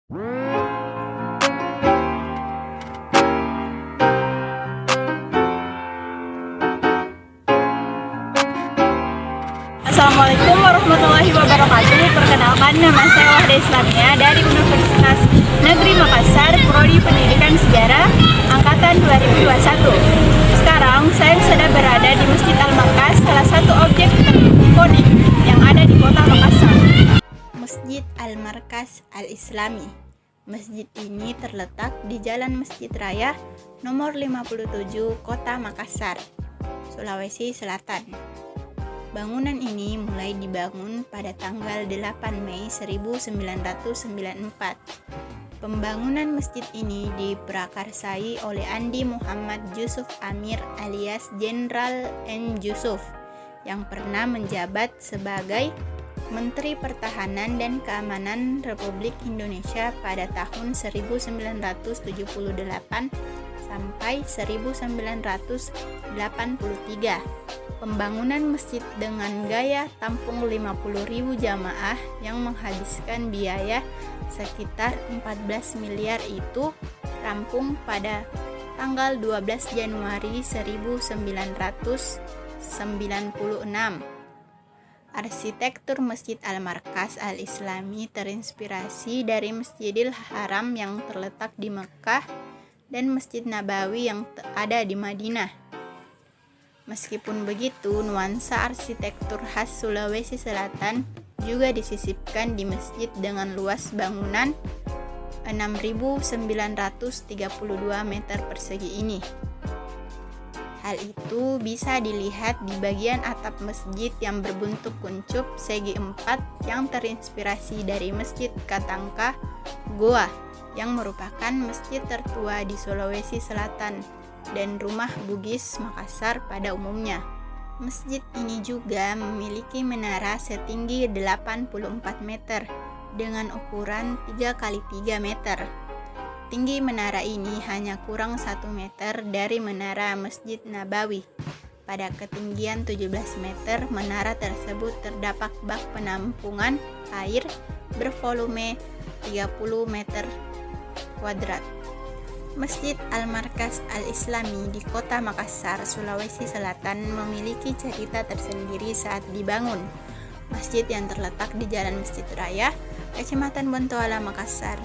Assalamualaikum warahmatullahi wabarakatuh. Perkenalkan, nama saya Wahda Islamia dari Universitas Negeri Makassar, Prodi Pendidikan Sejarah Angkatan 2021. Sekarang saya sedang berada di Masjid Al-Markas, salah satu objek ikonik yang ada di kota Makassar. Masjid Al-Markas Al-Islami. Masjid ini terletak di Jalan Masjid Raya nomor 57, Kota Makassar, Sulawesi Selatan. Bangunan ini mulai dibangun pada tanggal 8 Mei 1994. Pembangunan masjid ini diprakarsai oleh Andi Muhammad Yusuf Amir alias Jenderal N. Yusuf yang pernah menjabat sebagai Menteri Pertahanan dan Keamanan Republik Indonesia pada tahun 1978 sampai 1983. Pembangunan masjid dengan gaya tampung 50.000 jamaah yang menghabiskan biaya sekitar 14 miliar itu rampung pada tanggal 12 Januari 1996. Arsitektur Masjid Al-Markas Al-Islami terinspirasi dari Masjidil Haram yang terletak di Mekkah dan Masjid Nabawi yang ada di Madinah. Meskipun begitu, nuansa arsitektur khas Sulawesi Selatan juga disisipkan di masjid dengan luas bangunan 6.932 meter persegi ini. Hal itu bisa dilihat di bagian atap masjid yang berbentuk kuncup segi 4 yang terinspirasi dari Masjid Katangka Goa yang merupakan masjid tertua di Sulawesi Selatan dan rumah Bugis Makassar pada umumnya. Masjid ini juga memiliki menara setinggi 84 meter dengan ukuran 3x3 meter. Tinggi menara ini hanya kurang 1 meter dari menara Masjid Nabawi. Pada ketinggian 17 meter, menara tersebut terdapat bak penampungan air bervolume 30 meter kuadrat. Masjid Al-Markas Al-Islami di Kota Makassar, Sulawesi Selatan memiliki cerita tersendiri saat dibangun. Masjid yang terletak di Jalan Masjid Raya, Kecamatan Bontoala, Makassar.